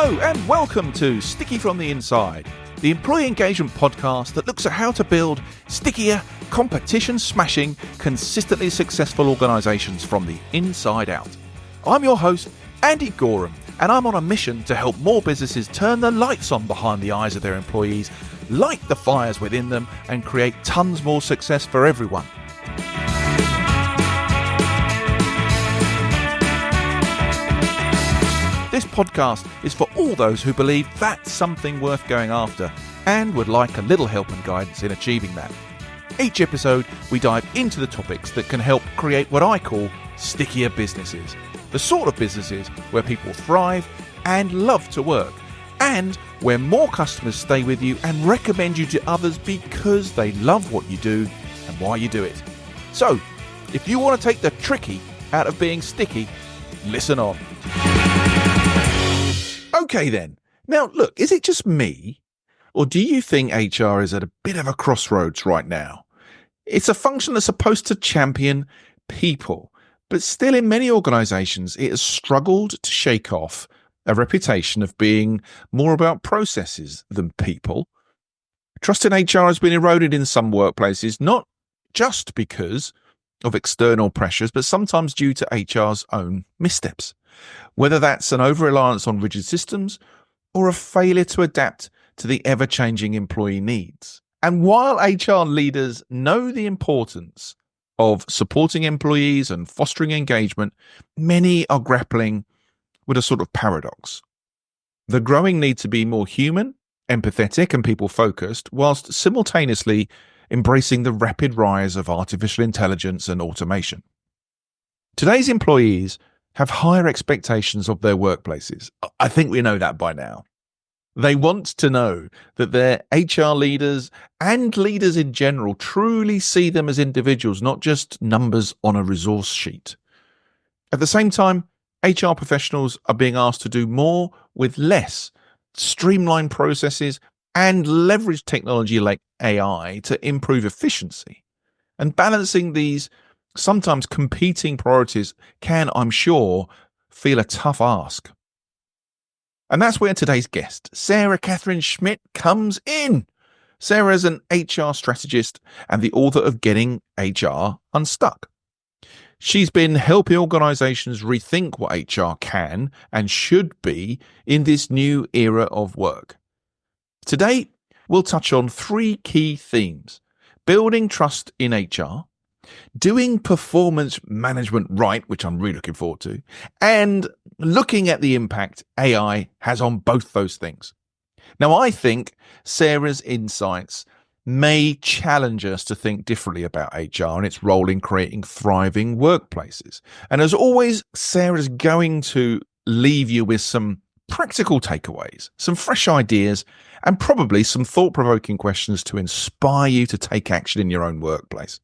Hello and welcome to Sticky from the Inside, the employee engagement podcast that looks at how to build stickier, competition-smashing, consistently successful organisations from the inside out. I'm your host, Andy Goram, and I'm on a mission to help more businesses turn the lights on behind the eyes of their employees, light the fires within them, and create tons more success for everyone. This podcast is for all those who believe that's something worth going after and would like a little help and guidance in achieving that. Each episode, we dive into the topics that can help create what I call stickier businesses. The sort of businesses where people thrive and love to work, and where more customers stay with you and recommend you to others because they love what you do and why you do it. So, if you want to take the tricky out of being sticky, listen on. Okay then. Now look, is it just me? Or do you think HR is at a bit of a crossroads right now? It's a function that's supposed to champion people, but still in many organisations it has struggled to shake off a reputation of being more about processes than people. Trust in HR has been eroded in some workplaces, not just because of external pressures, but sometimes due to HR's own missteps. Whether that's an over-reliance on rigid systems or a failure to adapt to the ever-changing employee needs. And while HR leaders know the importance of supporting employees and fostering engagement, many are grappling with a sort of paradox. The growing need to be more human, empathetic, and people-focused, whilst simultaneously embracing the rapid rise of artificial intelligence and automation. Today's employees have higher expectations of their workplaces. I think we know that by now. They want to know that their HR leaders and leaders in general truly see them as individuals, not just numbers on a resource sheet. At the same time, HR professionals are being asked to do more with less, streamline processes, and leverage technology like AI to improve efficiency. And balancing these sometimes competing priorities can, I'm sure, feel a tough ask. And that's where today's guest, Sarah Katherine Schmidt, comes in. Sarah is an HR strategist and the author of Getting HR Unstuck. She's been helping organisations rethink what HR can and should be in this new era of work. Today, we'll touch on three key themes: building trust in HR, doing performance management right, which I'm really looking forward to, and looking at the impact AI has on both those things. Now, I think Sarah's insights may challenge us to think differently about HR and its role in creating thriving workplaces. And as always, Sarah's going to leave you with some practical takeaways, some fresh ideas, and probably some thought-provoking questions to inspire you to take action in your own workplace.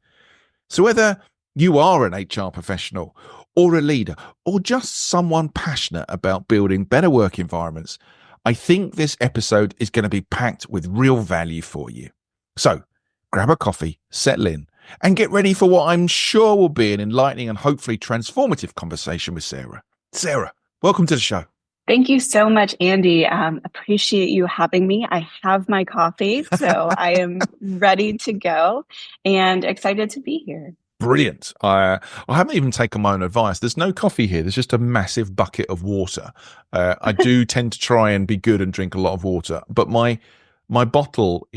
So whether you are an HR professional or a leader or just someone passionate about building better work environments, I think this episode is going to be packed with real value for you. So grab a coffee, settle in, and get ready for what I'm sure will be an enlightening and hopefully transformative conversation with Sarah. Sarah, welcome to the show. Thank you so much, Andy. Appreciate you having me. I have my coffee, so I am ready to go and excited to be here. Brilliant. I haven't even taken my own advice. There's no coffee here. There's just a massive bucket of water. I do tend to try and be good and drink a lot of water, but my bottle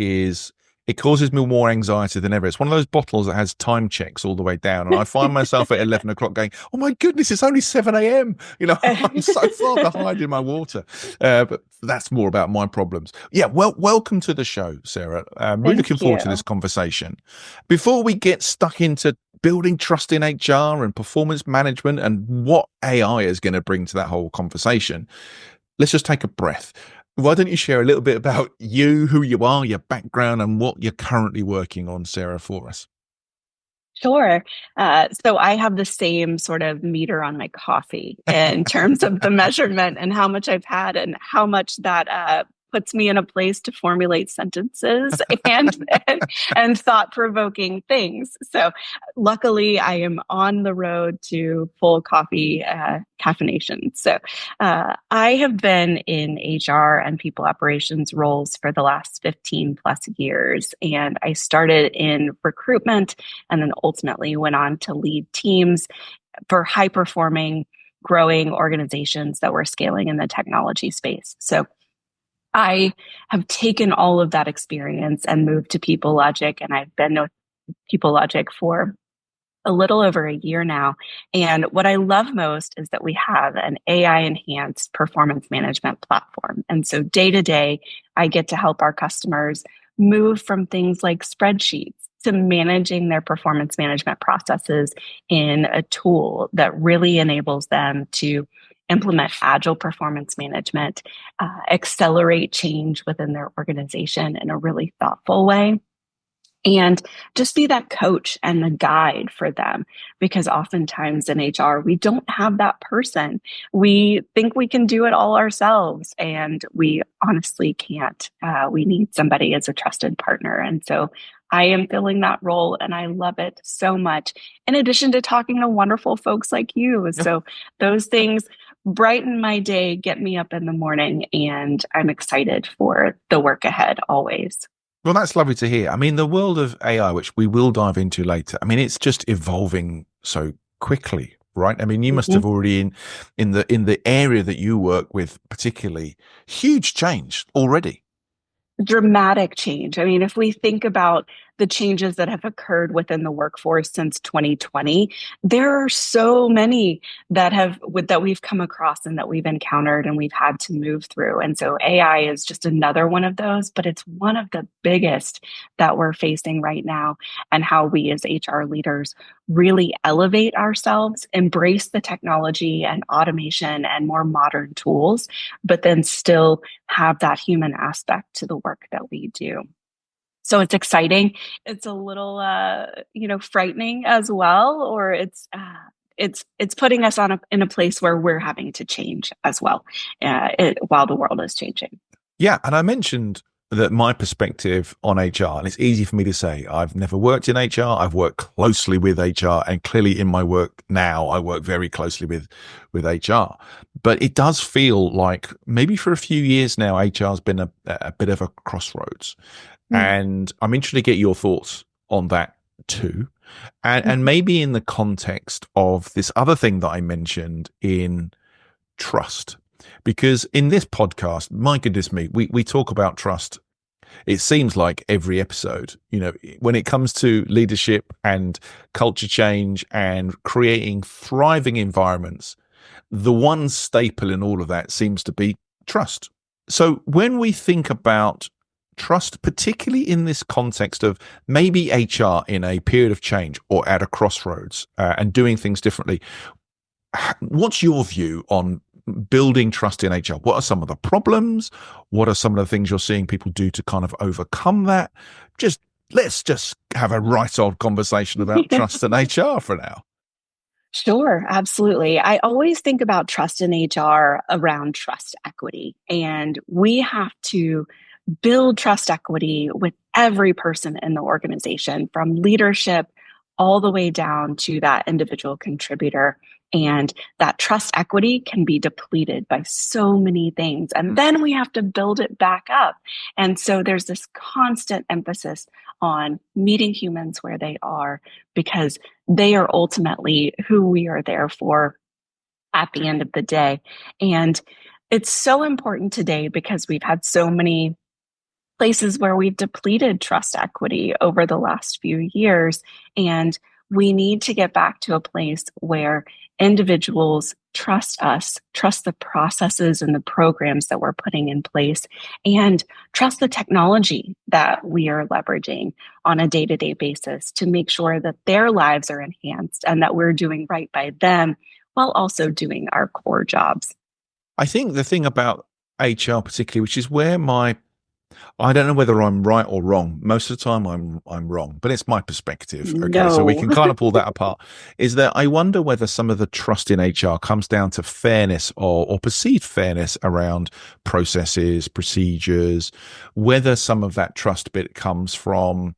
it causes me more anxiety than ever. It's one of those bottles that has time checks all the way down. And I find myself at 11 o'clock going, oh my goodness, it's only 7 a.m. You know, I'm so far behind in my water. But that's more about my problems. Yeah, well, welcome to the show, Sarah. I'm really looking forward to this conversation. Before we get stuck into building trust in HR and performance management and what AI is going to bring to that whole conversation, let's just take a breath. Why don't you share a little bit about you, who you are, your background, and what you're currently working on, Sarah, for us? Sure. So I have the same sort of meter on my coffee in terms of the measurement and how much I've had and how much that puts me in a place to formulate sentences and thought-provoking things. So luckily, I am on the road to full coffee caffeination. So I have been in HR and people operations roles for the last 15 plus years. And I started in recruitment and then ultimately went on to lead teams for high performing, growing organizations that were scaling in the technology space. So I have taken all of that experience and moved to People Logic, and I've been with People Logic for a little over a year now. And what I love most is that we have an AI enhanced performance management platform. And so day to day, I get to help our customers move from things like spreadsheets to managing their performance management processes in a tool that really enables them to implement agile performance management, accelerate change within their organization in a really thoughtful way, and just be that coach and the guide for them. Because oftentimes in HR, we don't have that person. We think we can do it all ourselves, and we honestly can't. We need somebody as a trusted partner. And so I am filling that role, and I love it so much, in addition to talking to wonderful folks like you. Yep. So those things brighten my day, get me up in the morning, and I'm excited for the work ahead always. Well, that's lovely to hear. I mean, the world of AI, which we will dive into later, I mean, it's just evolving so quickly, right? I mean, you must have already in the area that you work with, particularly, huge change already. Dramatic change. I mean, if we think about the changes that have occurred within the workforce since 2020, there are so many that we've come across and that we've encountered and we've had to move through. And so AI is just another one of those, but it's one of the biggest that we're facing right now, and how we as HR leaders really elevate ourselves, embrace the technology and automation and more modern tools, but then still have that human aspect to the work that we do. So it's exciting. It's a little, frightening as well, or it's putting us in a place where we're having to change as well, while the world is changing. Yeah, and I mentioned that my perspective on HR, and it's easy for me to say, I've never worked in HR. I've worked closely with HR, and clearly in my work now, I work very closely with HR. But it does feel like maybe for a few years now, HR has been a bit of a crossroads. And I'm interested to get your thoughts on that too. And maybe in the context of this other thing that I mentioned in trust. Because in this podcast, my goodness me, we talk about trust. It seems like every episode, when it comes to leadership and culture change and creating thriving environments, the one staple in all of that seems to be trust. So when we think about trust, particularly in this context of maybe HR in a period of change or at a crossroads and doing things differently, what's your view on building trust in HR? What are some of the problems? What are some of the things you're seeing people do to kind of overcome that? Let's just have a right old conversation about trust in HR for now. Sure, absolutely. I always think about trust in HR around trust equity, and we have to build trust equity with every person in the organization, from leadership all the way down to that individual contributor. And that trust equity can be depleted by so many things. And then we have to build it back up. And so there's this constant emphasis on meeting humans where they are, because they are ultimately who we are there for at the end of the day. And it's so important today because we've had so many places where we've depleted trust equity over the last few years. And we need to get back to a place where individuals trust us, trust the processes and the programs that we're putting in place, and trust the technology that we are leveraging on a day-to-day basis to make sure that their lives are enhanced and that we're doing right by them while also doing our core jobs. I think the thing about HR particularly, which is where my I don't know whether I'm right or wrong. Most of the time I'm wrong, but it's my perspective. Okay. So we No. can kind of pull that apart. Is that I wonder whether some of the trust in HR comes down to fairness or perceived fairness around processes, procedures, whether some of that trust bit comes from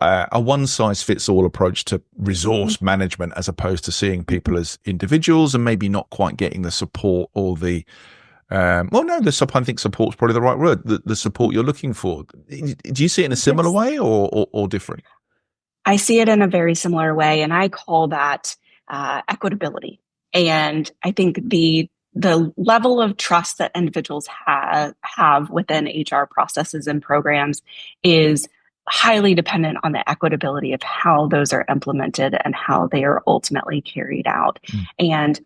a one size fits all approach to resource management as opposed to seeing people as individuals and maybe not quite getting the support or the well, no, I think support's probably the right word. The support you're looking for. Do you see it in a similar Yes. way or different? I see it in a very similar way, and I call that equitability. And I think the level of trust that individuals have within HR processes and programs is highly dependent on the equitability of how those are implemented and how they are ultimately carried out. Mm. And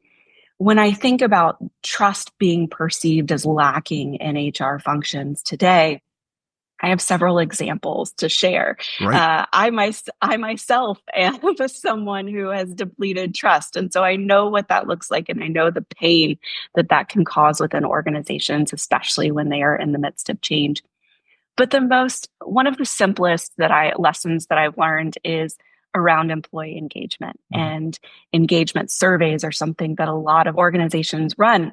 when I think about trust being perceived as lacking in HR functions today, I have several examples to share. Right. I myself am someone who has depleted trust. And so I know what that looks like. And I know the pain that that can cause within organizations, especially when they are in the midst of change. But one of the simplest lessons that I've learned is around employee engagement. Mm-hmm. And engagement surveys are something that a lot of organizations run.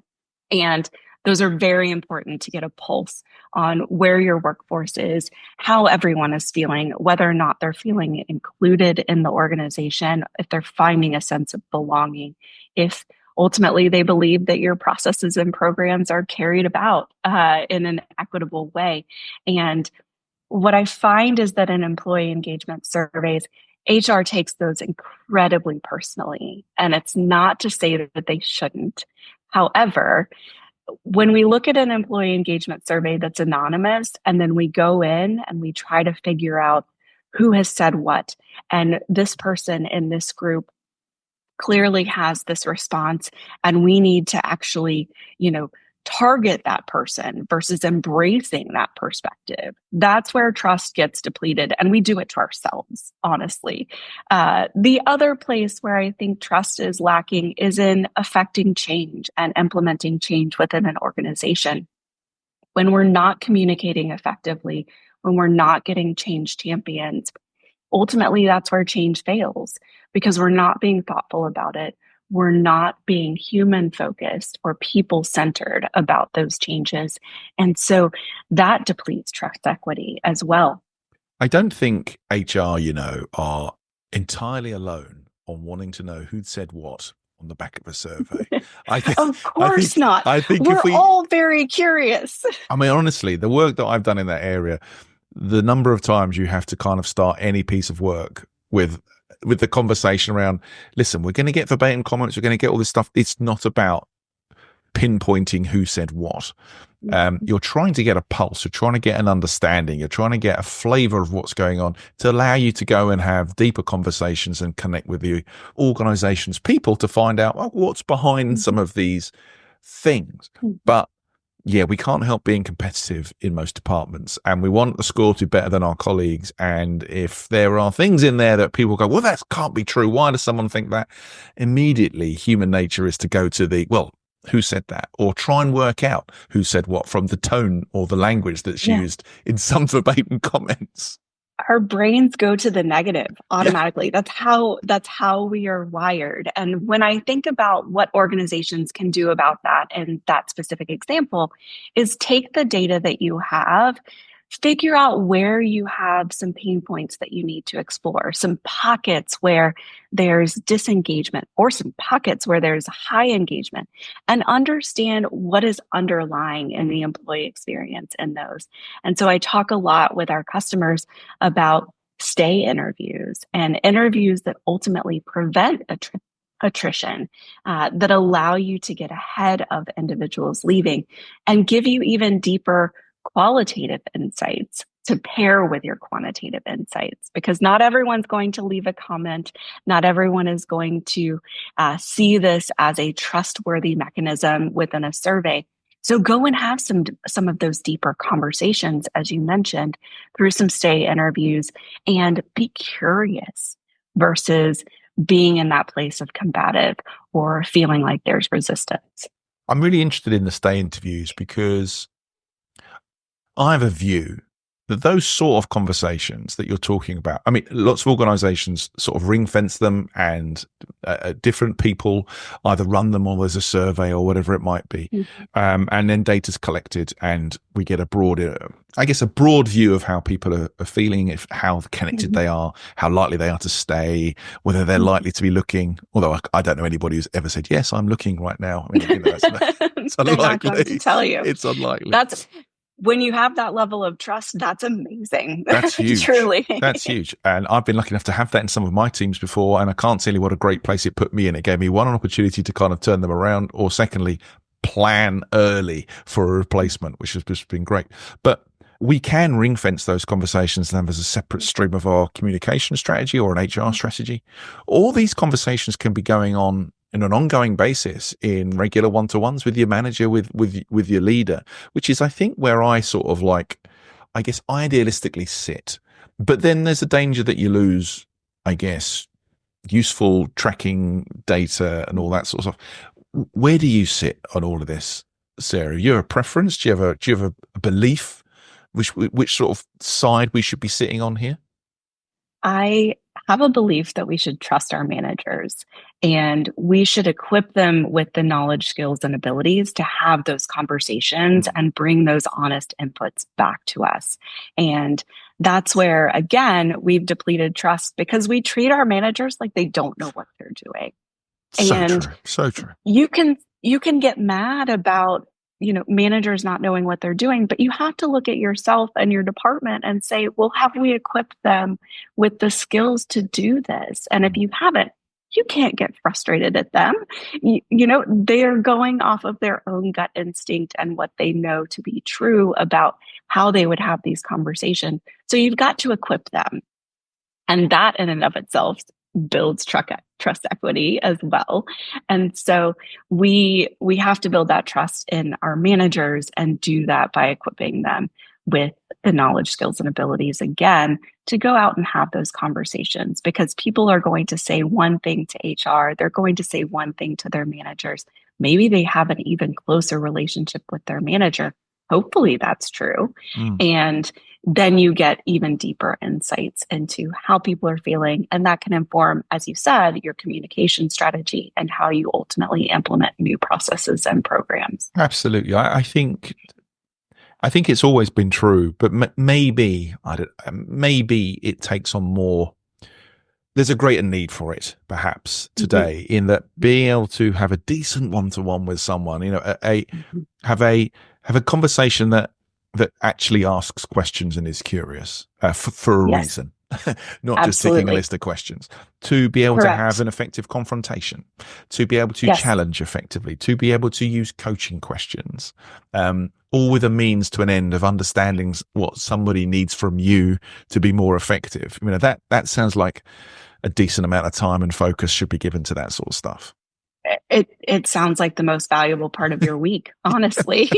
And those are very important to get a pulse on where your workforce is, how everyone is feeling, whether or not they're feeling included in the organization, if they're finding a sense of belonging, if ultimately they believe that your processes and programs are carried about in an equitable way. And what I find is that in employee engagement surveys, HR takes those incredibly personally. And it's not to say that they shouldn't. However, when we look at an employee engagement survey that's anonymous, and then we go in and we try to figure out who has said what, and this person in this group clearly has this response, and we need to actually, target that person versus embracing that perspective. That's where trust gets depleted, and we do it to ourselves, honestly. The other place where I think trust is lacking is in affecting change and implementing change within an organization. When we're not communicating effectively, when we're not getting change champions, ultimately that's where change fails because we're not being thoughtful about it. We're not being human focused or people centered about those changes. And so that depletes trust equity as well. I don't think HR, are entirely alone on wanting to know who'd said what on the back of a survey. Of course not. I think We're all very curious. I mean, honestly, the work that I've done in that area, the number of times you have to kind of start any piece of work with the conversation around, listen, we're going to get verbatim comments, we're going to get all this stuff. It's not about pinpointing who said what. You're trying to get a pulse, you're trying to get an understanding, you're trying to get a flavor of what's going on to allow you to go and have deeper conversations and connect with the organization's people to find out what's behind some of these things. But yeah, we can't help being competitive in most departments, and we want the score to be better than our colleagues. And if there are things in there that people go, well, that can't be true, why does someone think that? Immediately, human nature is to go to who said that? Or try and work out who said what from the tone or the language that's used in some verbatim comments. Our brains go to the negative automatically. Yeah. That's how we are wired. And when I think about what organizations can do about that in that specific example is take the data that you have, figure out where you have some pain points that you need to explore, some pockets where there's disengagement or some pockets where there's high engagement, and understand what is underlying in the employee experience in those. And so I talk a lot with our customers about stay interviews and interviews that ultimately prevent attrition, that allow you to get ahead of individuals leaving and give you even deeper qualitative insights to pair with your quantitative insights, because not everyone's going to leave a comment. Not everyone is going to see this as a trustworthy mechanism within a survey. So go and have some of those deeper conversations, as you mentioned, through some stay interviews, and be curious versus being in that place of combative or feeling like there's resistance. I'm really interested in the stay interviews because I have a view that those sort of conversations that you're talking about, I mean, lots of organizations sort of ring fence them, and different people either run them or there's a survey or whatever it might be. And then data's collected and we get a broad view of how people are feeling, if how connected they are, how likely they are to stay, whether they're likely to be looking. Although I don't know anybody who's ever said, yes, I'm looking right now. I mean, it's They're unlikely. not going to tell you. It's unlikely. That's when you have that level of trust. That's amazing. That's huge. Truly. That's huge. And I've been lucky enough to have that in some of my teams before. And I can't tell you what a great place it put me in. It gave me one, an opportunity to kind of turn them around, or secondly, plan early for a replacement, which has just been great. But we can ring fence those conversations and have as a separate stream of our communication strategy or an HR strategy. All these conversations can be going on in an ongoing basis in regular one-to-ones with your manager, with your leader, which is, I think, where I sort of idealistically sit. But then there's a danger that you lose, I guess, useful tracking data and all that sort of stuff. Where do you sit on all of this, Sarah? You have a preference? Do you have a belief which sort of side we should be sitting on here? I have a belief that we should trust our managers, and we should equip them with the knowledge, skills, and abilities to have those conversations and bring those honest inputs back to us. And that's where, again, we've depleted trust because we treat our managers like they don't know what they're doing. So true. You can get mad about, managers not knowing what they're doing, but you have to look at yourself and your department and say, well, have we equipped them with the skills to do this? And if you haven't, you can't get frustrated at them. They're going off of their own gut instinct and what they know to be true about how they would have these conversations. So you've got to equip them. And that in and of itself builds trust equity as well. And so we have to build that trust in our managers and do that by equipping them with the knowledge, skills, and abilities, again, to go out and have those conversations, because people are going to say one thing to HR. They're going to say one thing to their managers. Maybe they have an even closer relationship with their manager. Hopefully that's true. And then you get even deeper insights into how people are feeling. And that can inform, as you said, your communication strategy and how you ultimately implement new processes and programs. Absolutely. I think it's always been true, but maybe it takes on more. There's a greater need for it, perhaps today, in that being able to have a decent one-to-one with someone, have a conversation that actually asks questions and is curious for a reason, not just ticking a list of questions, to be able to have an effective confrontation, to be able to challenge effectively, to be able to use coaching questions, all with a means to an end of understanding what somebody needs from you to be more effective. That sounds like a decent amount of time and focus should be given to that sort of stuff. It sounds like the most valuable part of your week, honestly.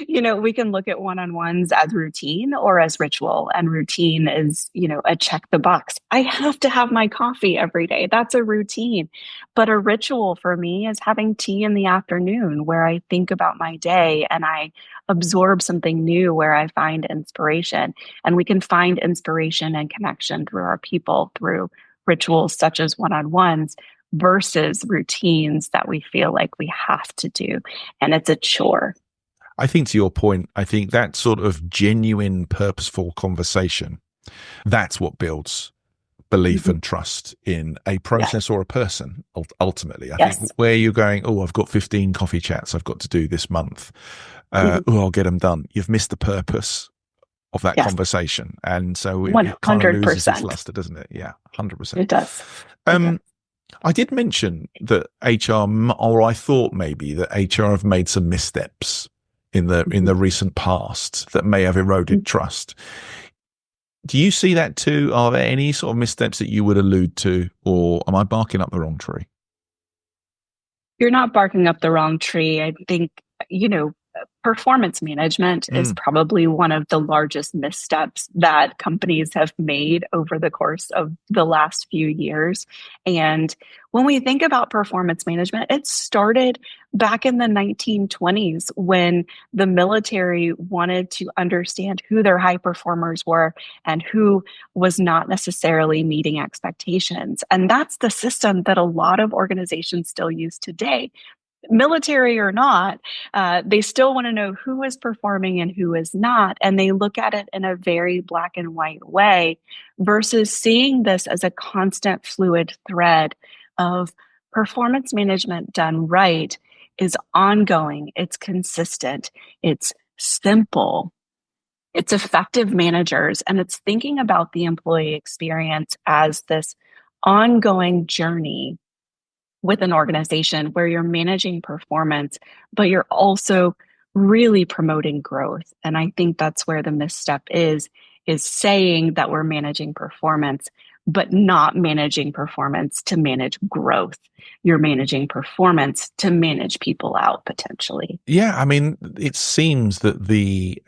We can look at one-on-ones as routine or as ritual, and routine is, a check the box. I have to have my coffee every day. That's a routine. But a ritual for me is having tea in the afternoon, where I think about my day and I absorb something new, where I find inspiration. And we can find inspiration and connection through our people, through rituals such as one-on-ones, versus routines that we feel like we have to do. And it's a chore. I think, to your point, I think that sort of genuine, purposeful conversation, that's what builds belief and trust in a process or a person, ultimately. I think where you're going, I've got 15 coffee chats I've got to do this month. I'll get them done. You've missed the purpose of that conversation. And so it kind of loses its luster, doesn't it? Yeah, 100%. It does. I did mention that HR, or I thought maybe that HR have made some missteps in the recent past that may have eroded trust. Do you see that too? Are there any sort of missteps that you would allude to, or am I barking up the wrong tree? You're not barking up the wrong tree. I think, Performance management is probably one of the largest missteps that companies have made over the course of the last few years. And when we think about performance management, it started back in the 1920s when the military wanted to understand who their high performers were and who was not necessarily meeting expectations. And that's the system that a lot of organizations still use today. Military or not, they still want to know who is performing and who is not. And they look at it in a very black and white way versus seeing this as a constant fluid thread of performance management done right is ongoing, it's consistent, it's simple, it's effective managers, and it's thinking about the employee experience as this ongoing journey with an organization where you're managing performance, but you're also really promoting growth. And I think that's where the misstep is saying that we're managing performance, but not managing performance to manage growth. You're managing performance to manage people out potentially. Yeah, I mean, it seems that the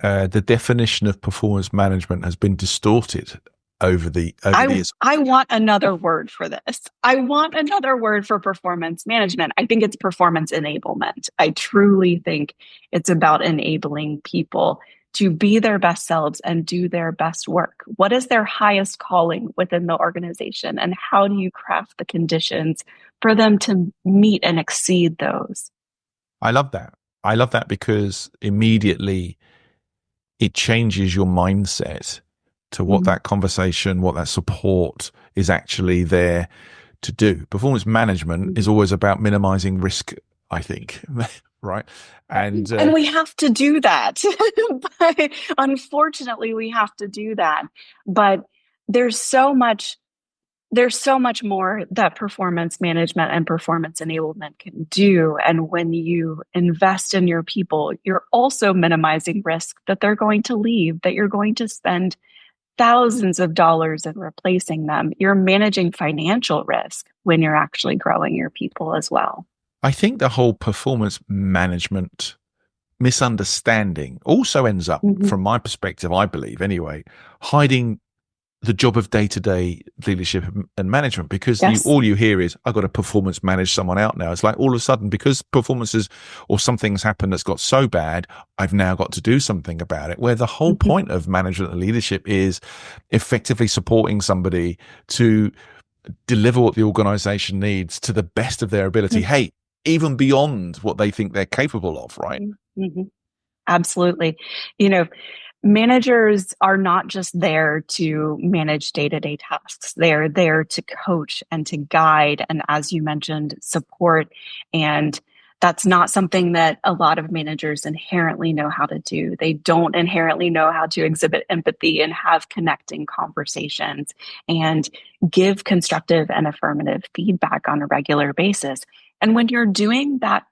definition of performance management has been distorted over the years. I want another word for this. I want another word for performance management. I think it's performance enablement. I truly think it's about enabling people to be their best selves and do their best work. What is their highest calling within the organization, and how do you craft the conditions for them to meet and exceed those? I love that. I love that because immediately it changes your mindset to what that conversation, what that support is actually there to do. Performance management is always about minimizing risk, I think, right? And we have to do that. But unfortunately, we have to do that. But there's so much more that performance management and performance enablement can do. And when you invest in your people, you're also minimizing risk that they're going to leave, that you're going to spend thousands of dollars in replacing them. You're managing financial risk when you're actually growing your people as well. I think the whole performance management misunderstanding also ends up, from my perspective, I believe anyway, hiding the job of day-to-day leadership and management, because all you hear is, I've got to performance manage someone out now. It's like all of a sudden, because performances or something's happened that's got so bad, I've now got to do something about it, where the whole point of management and leadership is effectively supporting somebody to deliver what the organization needs to the best of their ability. Hey, even beyond what they think they're capable of, right? Absolutely. Managers are not just there to manage day-to-day tasks. They're there to coach and to guide, and as you mentioned, support. And that's not something that a lot of managers inherently know how to do. They don't inherently know how to exhibit empathy and have connecting conversations and give constructive and affirmative feedback on a regular basis. And when you're doing that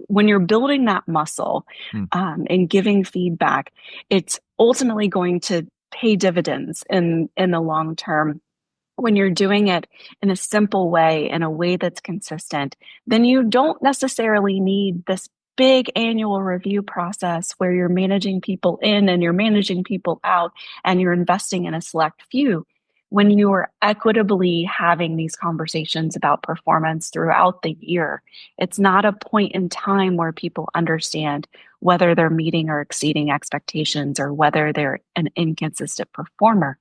when you're building that muscle and giving feedback, it's ultimately going to pay dividends in the long term. When you're doing it in a simple way, in a way that's consistent, then you don't necessarily need this big annual review process where you're managing people in and you're managing people out and you're investing in a select few. When you are equitably having these conversations about performance throughout the year, it's not a point in time where people understand whether they're meeting or exceeding expectations or whether they're an inconsistent performer.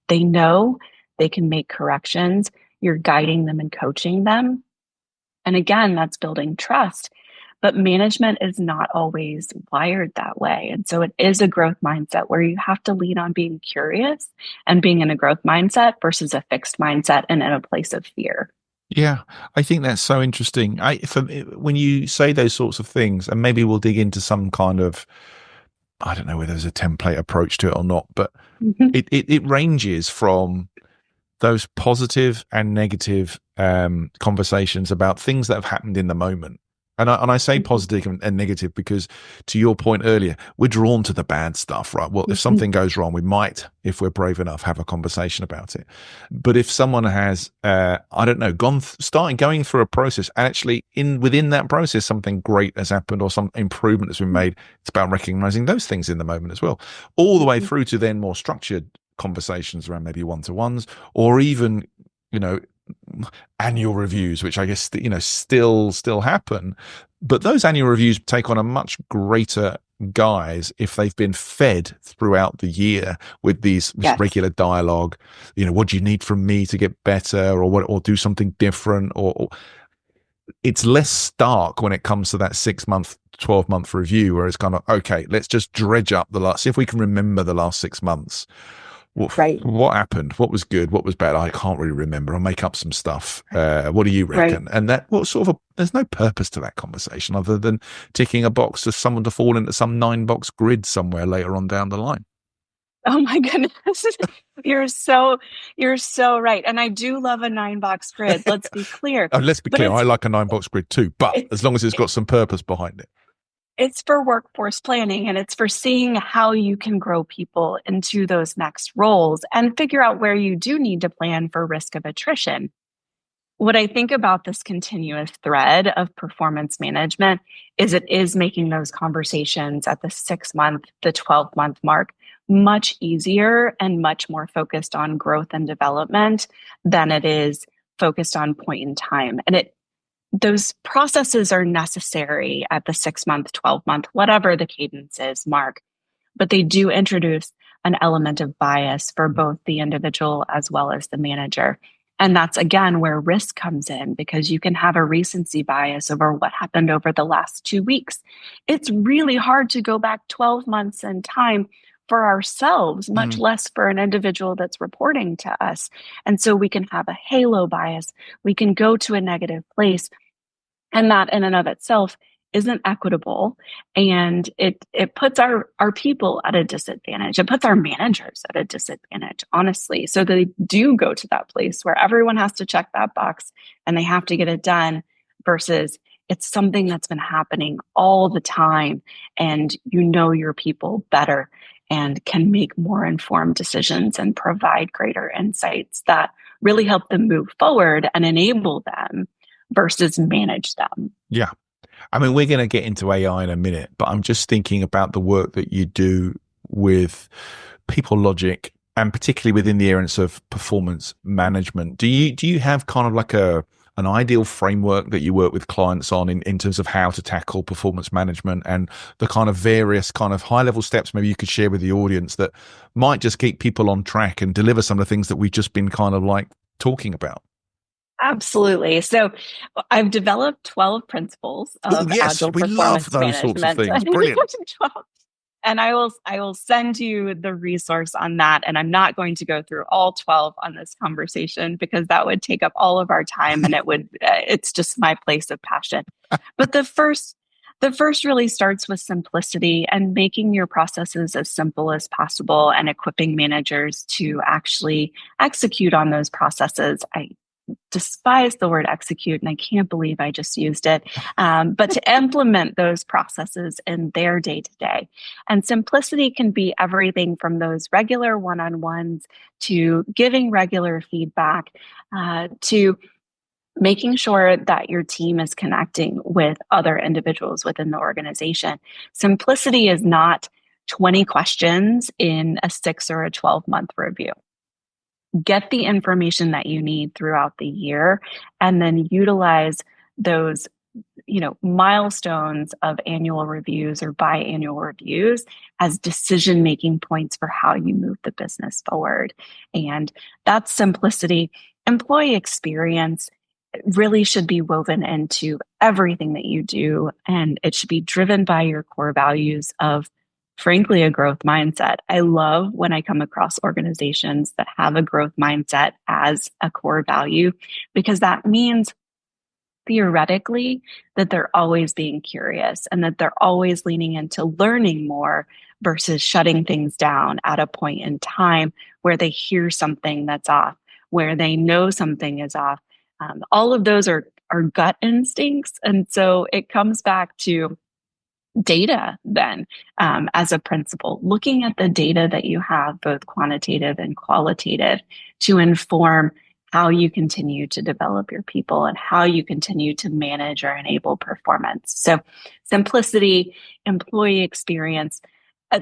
They know they can make corrections. You're guiding them and coaching them. And again, that's building trust. But management is not always wired that way. And so it is a growth mindset where you have to lean on being curious and being in a growth mindset versus a fixed mindset and in a place of fear. Yeah, I think that's so interesting. When you say those sorts of things, and maybe we'll dig into some kind of, I don't know whether there's a template approach to it or not, but it ranges from those positive and negative conversations about things that have happened in the moment. And I say positive and negative because, to your point earlier, we're drawn to the bad stuff, right? Well, if something goes wrong, we might, if we're brave enough, have a conversation about it. But if someone has, I don't know, going through a process, and actually within that process, something great has happened or some improvement has been made, it's about recognizing those things in the moment as well, all the way through to then more structured conversations around maybe one-to-ones, or even, you know, annual reviews, which I guess, still happen. But those annual reviews take on a much greater guise if they've been fed throughout the year with this regular dialogue. What do you need from me to get better, or do something different, or it's less stark when it comes to that 6-month, 12-month review, where it's kind of, okay, let's just dredge up see if we can remember the last 6 months. What happened? What was good? What was bad? I can't really remember. I'll make up some stuff. What do you reckon? And there's no purpose to that conversation other than ticking a box for someone to fall into some 9-box grid somewhere later on down the line. Oh my goodness. You're so right. And I do love a 9-box grid. Let's be clear. Let's be clear. I like a 9-box grid too, but as long as it's got some purpose behind it. It's for workforce planning, and it's for seeing how you can grow people into those next roles and figure out where you do need to plan for risk of attrition. What I think about this continuous thread of performance management is it is making those conversations at the 6-month, the 12-month mark much easier and much more focused on growth and development than it is focused on point in time. And those processes are necessary at the 6-month, 12-month, whatever the cadence is, mark, but they do introduce an element of bias for both the individual as well as the manager. And that's, again, where risk comes in, because you can have a recency bias over what happened over the last 2 weeks. It's really hard to go back 12 months in time for ourselves, much less for an individual that's reporting to us. And so we can have a halo bias. We can go to a negative place. And that in and of itself isn't equitable. And it puts our people at a disadvantage. It puts our managers at a disadvantage, honestly. So they do go to that place where everyone has to check that box and they have to get it done, versus it's something that's been happening all the time. And your people better and can make more informed decisions and provide greater insights that really help them move forward and enable them versus manage them. Yeah. I mean, we're going to get into AI in a minute, but I'm just thinking about the work that you do with people logic, and particularly within the areas of performance management. Do you have kind of like an ideal framework that you work with clients on in terms of how to tackle performance management, and the kind of various kind of high level steps maybe you could share with the audience that might just keep people on track and deliver some of the things that we've just been kind of like talking about? Absolutely. So I've developed 12 principles of Agile we performance love those management. Sorts of things. Brilliant. And I will send you the resource on that. And I'm not going to go through all 12 on this conversation because that would take up all of our time, and it's just my place of passion. But the first really starts with simplicity and making your processes as simple as possible and equipping managers to actually execute on those processes. I despise the word execute, and I can't believe I just used it, but to implement those processes in their day-to-day. And simplicity can be everything from those regular one-on-ones to giving regular feedback, to making sure that your team is connecting with other individuals within the organization. Simplicity is not 20 questions in a 6 or a 12-month review. Get the information that you need throughout the year, and then utilize those, milestones of annual reviews or biannual reviews as decision-making points for how you move the business forward. And that's simplicity. Employee experience really should be woven into everything that you do, and it should be driven by your core values of, frankly, a growth mindset. I love when I come across organizations that have a growth mindset as a core value, because that means theoretically that they're always being curious and that they're always leaning into learning more versus shutting things down at a point in time where they hear something that's off, where they know something is off. All of those are our gut instincts. And so it comes back to data then, as a principle, looking at the data that you have, both quantitative and qualitative, to inform how you continue to develop your people and how you continue to manage or enable performance. So simplicity, employee experience,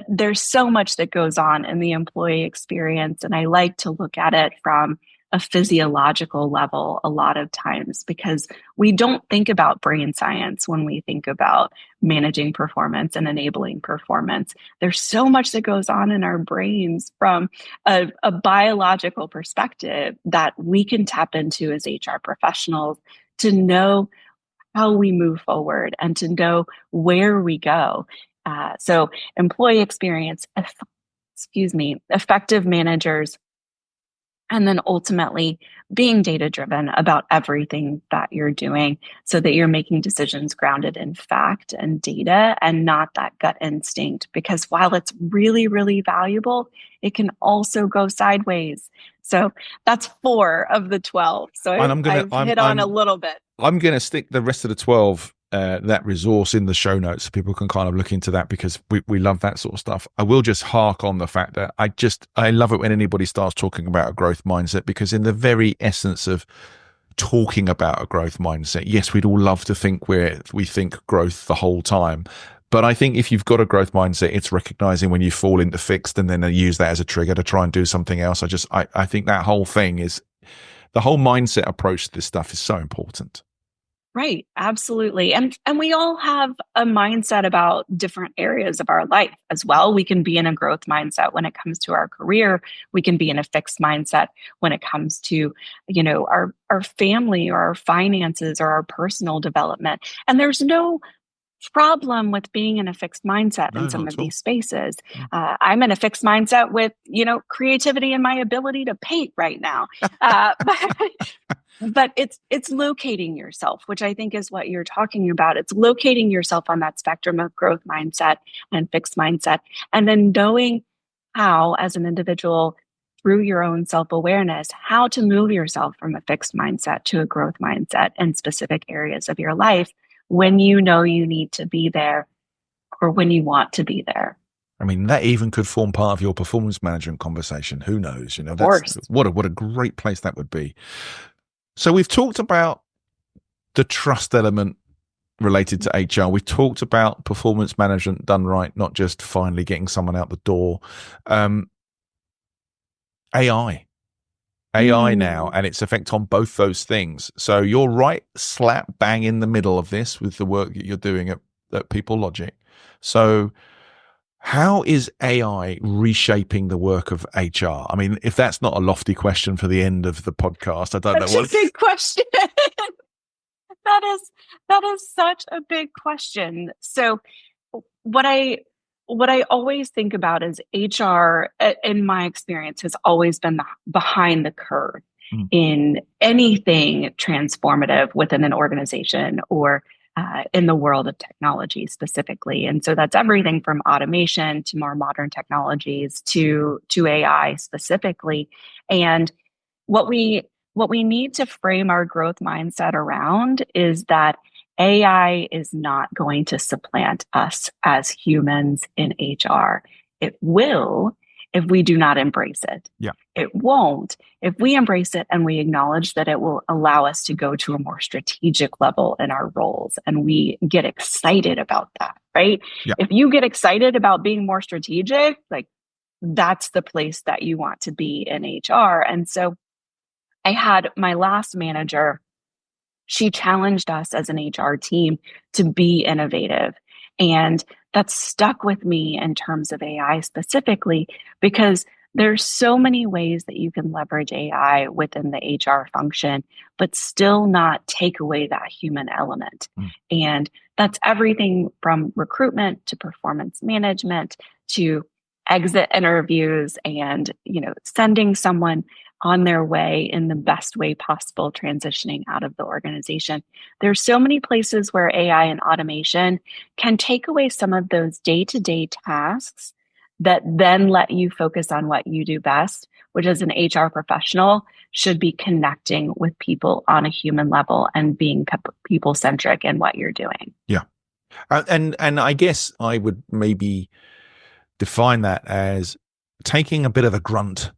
there's so much that goes on in the employee experience. And I like to look at it from a physiological level a lot of times, because we don't think about brain science when we think about managing performance and enabling performance. There's so much that goes on in our brains from a biological perspective that we can tap into as HR professionals to know how we move forward and to know where we go. So employee experience, effective managers, and then ultimately being data driven about everything that you're doing so that you're making decisions grounded in fact and data and not that gut instinct. Because while it's really, really valuable, it can also go sideways. So that's 4 of the 12. So I've hit on a little bit. I'm going to stick the rest of the 12, that resource in the show notes so people can kind of look into that, because we love that sort of stuff. I will just hark on the fact that I love it when anybody starts talking about a growth mindset, because in the very essence of talking about a growth mindset, yes, we'd all love to think we think growth the whole time. But I think if you've got a growth mindset, it's recognizing when you fall into fixed and then use that as a trigger to try and do something else. I think that whole thing is, the whole mindset approach to this stuff is so important. Right, absolutely. And we all have a mindset about different areas of our life as well. We can be in a growth mindset when it comes to our career. We can be in a fixed mindset when it comes to, our family or our finances or our personal development. And there's no problem with being in a fixed mindset in some of these spaces. I'm in a fixed mindset with, creativity and my ability to paint right now. But it's locating yourself, which I think is what you're talking about. It's locating yourself on that spectrum of growth mindset and fixed mindset, and then knowing how, as an individual, through your own self-awareness, how to move yourself from a fixed mindset to a growth mindset in specific areas of your life when you know you need to be there or when you want to be there. I mean, that even could form part of your performance management conversation. Who knows? Of course. What a great place that would be. So we've talked about the trust element related to HR. We've talked about performance management done right, not just finally getting someone out the door. AI now and its effect on both those things. So you're right slap bang in the middle of this with the work that you're doing at People Logic. So how is AI reshaping the work of HR? I mean, if that's not a lofty question for the end of the podcast, I don't know what. That's a big question. That is such a big question. So what I always think about is HR, in my experience, has always been behind the curve in anything transformative within an organization or in the world of technology specifically. And so that's everything from automation to more modern technologies to AI specifically. And what we need to frame our growth mindset around is that AI is not going to supplant us as humans in HR. It will if we do not embrace it. Yeah. It won't if we embrace it and we acknowledge that it will allow us to go to a more strategic level in our roles and we get excited about that, right? Yeah. If you get excited about being more strategic, like that's the place that you want to be in HR. And so I had my last manager, she challenged us as an HR team to be innovative. And that stuck with me in terms of AI specifically, because there's so many ways that you can leverage AI within the HR function, but still not take away that human element. And that's everything from recruitment to performance management to exit interviews and, sending someone on their way in the best way possible, transitioning out of the organization. There's so many places where AI and automation can take away some of those day-to-day tasks that then let you focus on what you do best, which as an HR professional should be connecting with people on a human level and being people centric in what you're doing. Yeah. And I guess I would maybe define that as taking a bit of a grunt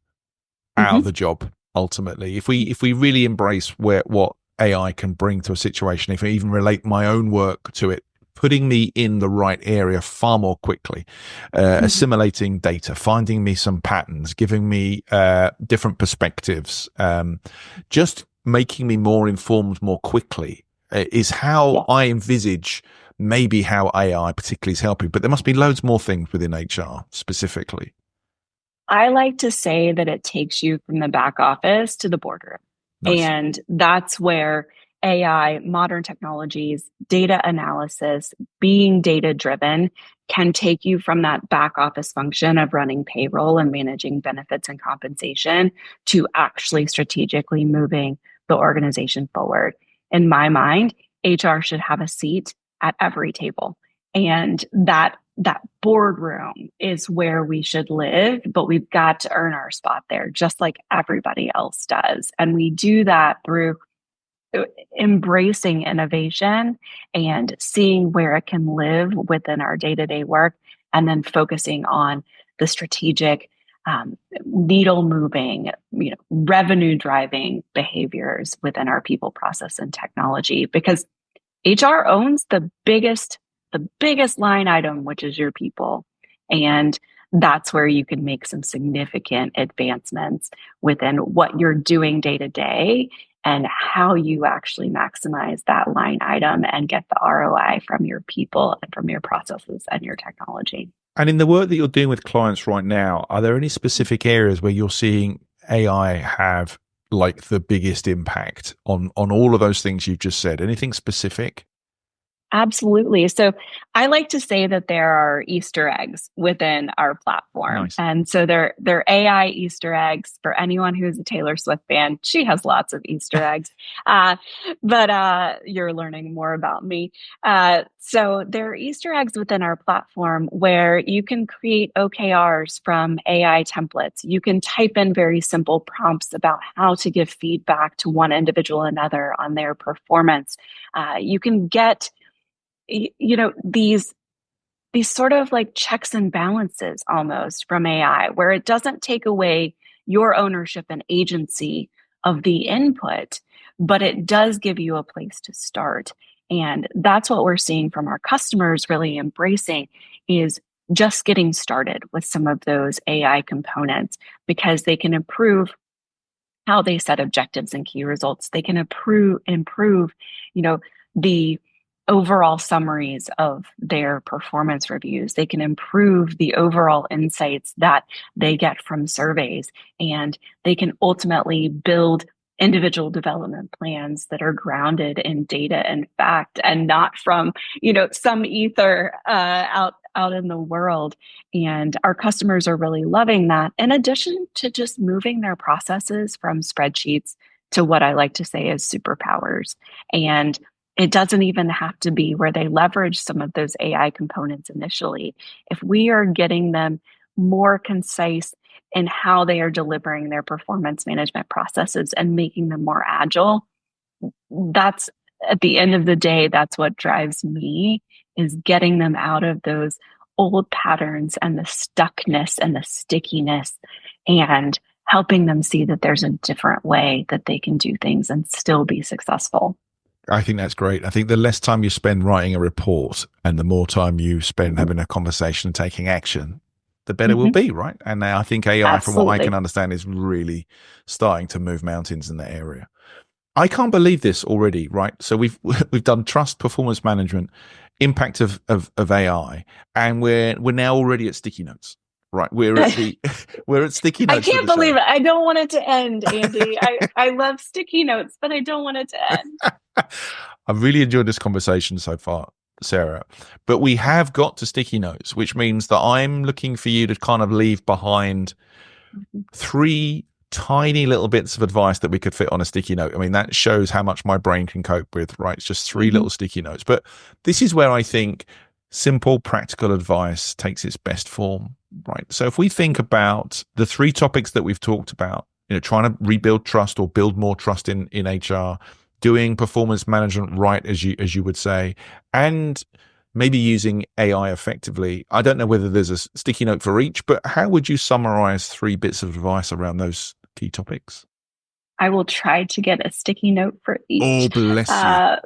out of the job. Ultimately, if we really embrace what AI can bring to a situation, if I even relate my own work to it, putting me in the right area far more quickly, assimilating data, finding me some patterns, giving me different perspectives, just making me more informed more quickly is how I envisage maybe how AI particularly is helping. But there must be loads more things within HR specifically. I like to say that it takes you from the back office to the boardroom. Nice. And that's where AI, modern technologies, data analysis, being data driven can take you from that back office function of running payroll and managing benefits and compensation to actually strategically moving the organization forward. In my mind, HR should have a seat at every table. And that boardroom is where we should live, but we've got to earn our spot there, just like everybody else does. And we do that through embracing innovation and seeing where it can live within our day-to-day work, and then focusing on the strategic, needle moving, revenue driving behaviors within our people, process, and technology, because HR owns the biggest line item, which is your people. And that's where you can make some significant advancements within what you're doing day to day and how you actually maximize that line item and get the ROI from your people and from your processes and your technology. And in the work that you're doing with clients right now, are there any specific areas where you're seeing AI have like the biggest impact on all of those things you've just said? Anything specific? Absolutely. So I like to say that there are Easter eggs within our platform. Nice. And so they're AI Easter eggs for anyone who's a Taylor Swift fan. She has lots of Easter eggs, but you're learning more about me. So there are Easter eggs within our platform where you can create OKRs from AI templates. You can type in very simple prompts about how to give feedback to one individual or another on their performance. You can get these sort of like checks and balances almost from AI, where it doesn't take away your ownership and agency of the input, but it does give you a place to start. And that's what we're seeing from our customers really embracing, is just getting started with some of those AI components, because they can improve how they set objectives and key results. They can improve, the overall summaries of their performance reviews. They can improve the overall insights that they get from surveys, and they can ultimately build individual development plans that are grounded in data and fact, and not from, some ether out in the world. And our customers are really loving that, in addition to just moving their processes from spreadsheets to what I like to say is superpowers. And it doesn't even have to be where they leverage some of those AI components initially. If we are getting them more concise in how they are delivering their performance management processes and making them more agile, that's, at the end of the day, that's what drives me, is getting them out of those old patterns and the stuckness and the stickiness, and helping them see that there's a different way that they can do things and still be successful. I think that's great. I think the less time you spend writing a report and the more time you spend having a conversation and taking action, the better we'll be, right? And I think AI, Absolutely. from what I can understand, is really starting to move mountains in that area. I can't believe this already, right? So we've done trust, performance management, impact of AI, and we're now already at sticky notes. Right, we're at sticky notes. I can't believe it. I don't want it to end, Andy. I love sticky notes, but I don't want it to end. I've really enjoyed this conversation so far, Sarah. But we have got to sticky notes, which means that I'm looking for you to kind of leave behind 3 tiny little bits of advice that we could fit on a sticky note. I mean, that shows how much my brain can cope with, right? It's just 3 little sticky notes. But this is where I think simple, practical advice takes its best form. Right. So if we think about the three topics that we've talked about, trying to rebuild trust or build more trust in HR, doing performance management right, as you would say, and maybe using AI effectively. I don't know whether there's a sticky note for each, but how would you summarize three bits of advice around those key topics? I will try to get a sticky note for Oh, each. bless you. Uh,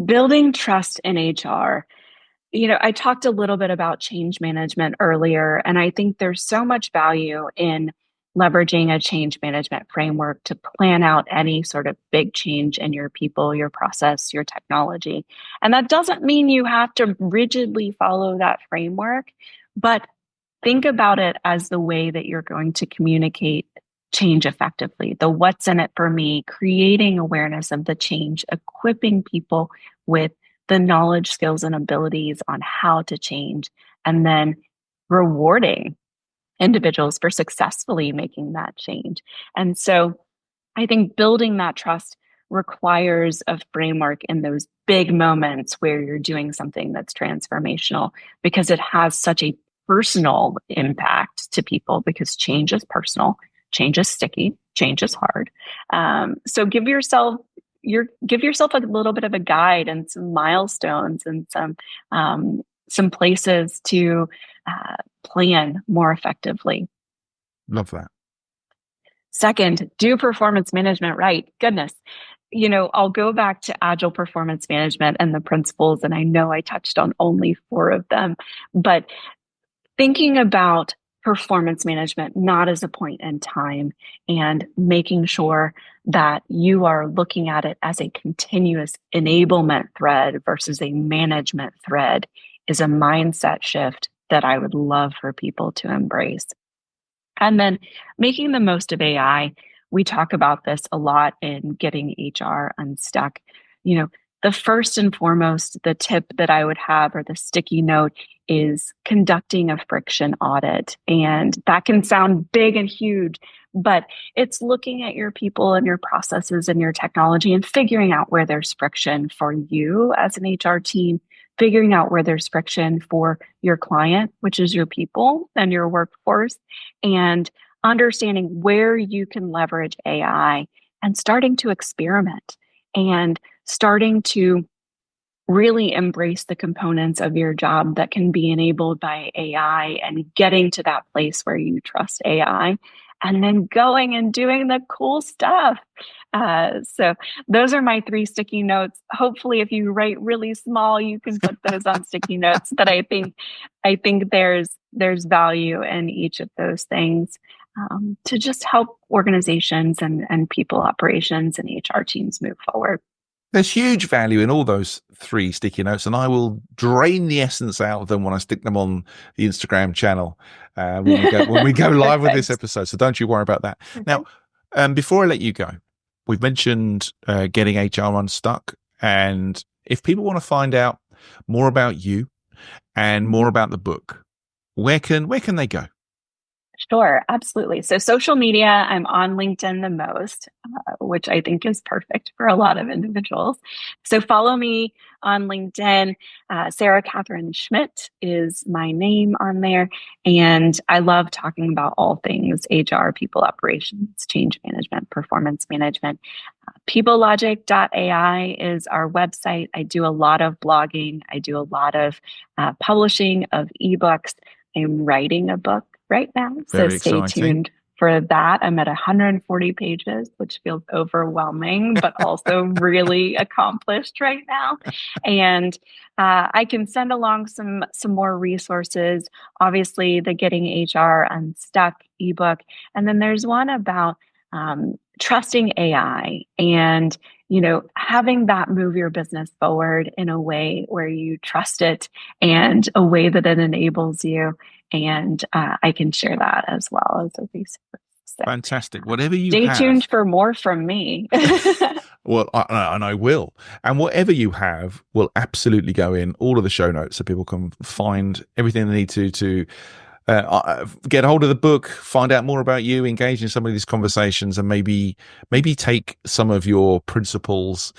Building trust in HR. I talked a little bit about change management earlier, and I think there's so much value in leveraging a change management framework to plan out any sort of big change in your people, your process, your technology. And that doesn't mean you have to rigidly follow that framework, but think about it as the way that you're going to communicate change effectively, the what's in it for me, creating awareness of the change, equipping people with the knowledge, skills, and abilities on how to change, and then rewarding individuals for successfully making that change. And so I think building that trust requires a framework in those big moments where you're doing something that's transformational, because it has such a personal impact to people, because change is personal, change is sticky, change is hard. So give yourself a little bit of a guide and some milestones and some places to plan more effectively. Love that. Second, do performance management right. Goodness. I'll go back to Agile performance management and the principles, and I know I touched on only 4 of them, but thinking about performance management not as a point in time, and making sure that you are looking at it as a continuous enablement thread versus a management thread is a mindset shift that I would love for people to embrace. And then making the most of AI. We talk about this a lot in Getting HR Unstuck. The first and foremost, the tip that I would have, or the sticky note, is conducting a friction audit. And that can sound big and huge, but it's looking at your people and your processes and your technology and figuring out where there's friction for you as an HR team, figuring out where there's friction for your client, which is your people and your workforce, and understanding where you can leverage AI, and starting to experiment and starting to really embrace the components of your job that can be enabled by AI, and getting to that place where you trust AI, and then going and doing the cool stuff. So those are my 3 sticky notes. Hopefully, if you write really small, you can put those on sticky notes. But I think there's value in each of those things, to just help organizations and people operations and HR teams move forward. There's huge value in all those 3 sticky notes, and I will drain the essence out of them when I stick them on the Instagram channel when we go live with this episode. So don't you worry about that. Okay. Now, before I let you go, we've mentioned Getting HR Unstuck, and if people want to find out more about you and more about the book, where can they go? Sure, absolutely. So social media, I'm on LinkedIn the most, which I think is perfect for a lot of individuals. So follow me on LinkedIn. Sarah Katherine Schmidt is my name on there. And I love talking about all things HR, people operations, change management, performance management. PeopleLogic.ai is our website. I do a lot of blogging. I do a lot of publishing of ebooks. I'm writing a book right now, so stay tuned for that. I'm at 140 pages, which feels overwhelming, but also really accomplished right now. And I can send along some more resources. Obviously, the Getting HR Unstuck ebook, and then there's one about trusting AI and having that move your business forward in a way where you trust it and a way that it enables you. And I can share that as well as a resource. So, fantastic. Whatever you stay tuned for more from me. Well, I will. And whatever you have will absolutely go in all of the show notes so people can find everything they need to get a hold of the book, find out more about you, engage in some of these conversations, and maybe take some of your principles,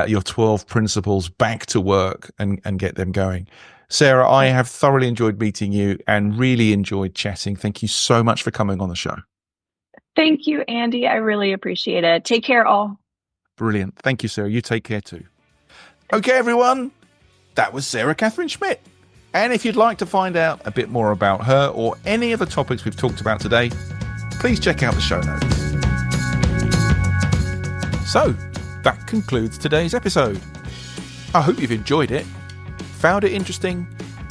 your 12 principles back to work and get them going. Sarah, I have thoroughly enjoyed meeting you and really enjoyed chatting. Thank you so much for coming on the show. Thank you, Andy. I really appreciate it. Take care, all. Brilliant. Thank you, Sarah. You take care too. Okay, everyone. That was Sarah Katherine Schmidt. And if you'd like to find out a bit more about her or any of the topics we've talked about today, please check out the show notes. So, that concludes today's episode. I hope you've enjoyed it, found it interesting,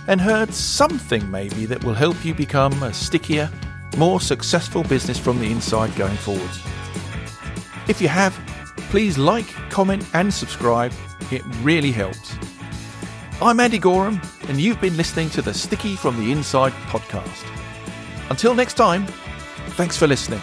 and heard something maybe that will help you become a stickier, more successful business from the inside going forwards. If you have, please like, comment, and subscribe. It really helps. I'm Andy Goram, and you've been listening to the Sticky from the Inside podcast. Until next time, thanks for listening.